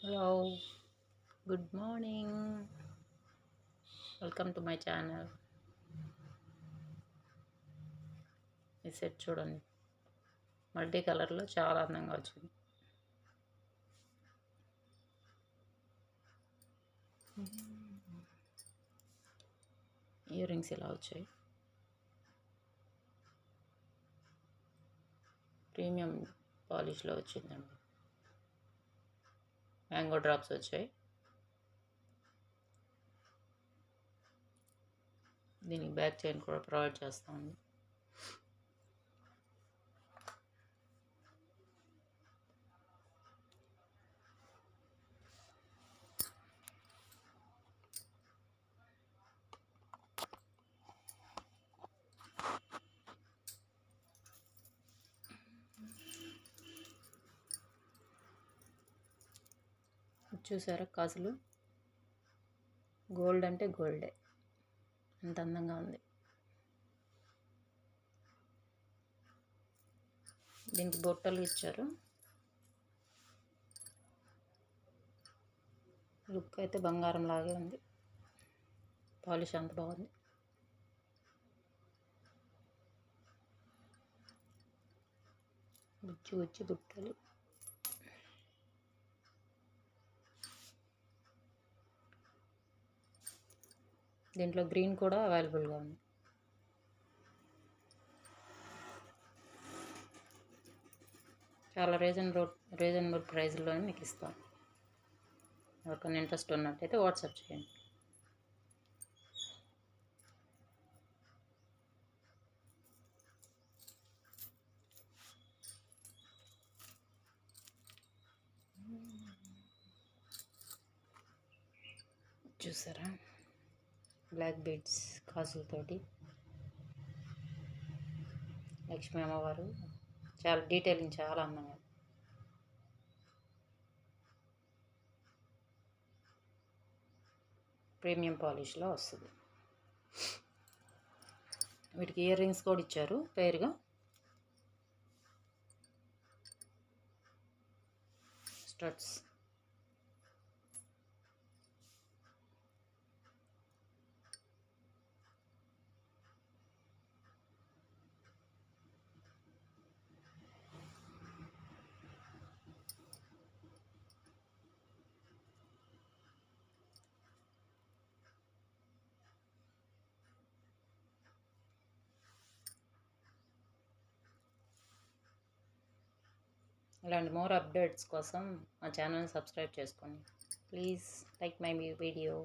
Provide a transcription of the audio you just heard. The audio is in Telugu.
Hello, good morning. Welcome to my channel. ఈ సెట్ చూడండి, మల్టీ కలర్లో చాలా అందంగా వచ్చింది. ఇయర్ రింగ్స్ ఇలా వచ్చాయి. ప్రీమియం పాలిష్లో వచ్చిందండి. మ్యాంగో డ్రాప్స్ వచ్చాయి. దీనికి బ్యాక్ చైన్ కూడా ప్రొవైడ్ చేస్తామండి. చూసారా కాసులు? గోల్డ్ అంటే గోల్డే, ఎంత అందంగా ఉంది. దీనికి బొట్టలు ఇచ్చారు. లుక్ అయితే బంగారం లాగే ఉంది. పాలిష్ అంత బాగుంది. బుచ్చి బుట్టలు. దీంట్లో గ్రీన్ కూడా అవైలబుల్గా ఉంది. చాలా రీజనబుల్ ప్రైస్లోనే మీకు ఇస్తాను. ఎవరికైనా ఇంట్రెస్ట్ ఉన్నట్టయితే వాట్సాప్ చేయండి. చూసారా, బ్లాక్ బీడ్స్ కాసులతోటి లక్ష్మీ అమ్మవారు. చాలా డీటెయిలింగ్, చాలా అందంగా. ప్రీమియం పాలిష్లో వస్తుంది. వీటికి ఇయర్ రింగ్స్ కూడా ఇచ్చారు పేరుగా. స్టడ్స్. ఇలాంటి మోర్ అప్డేట్స్ కోసం మా ఛానల్ని సబ్స్క్రైబ్ చేసుకోండి. Please like my video.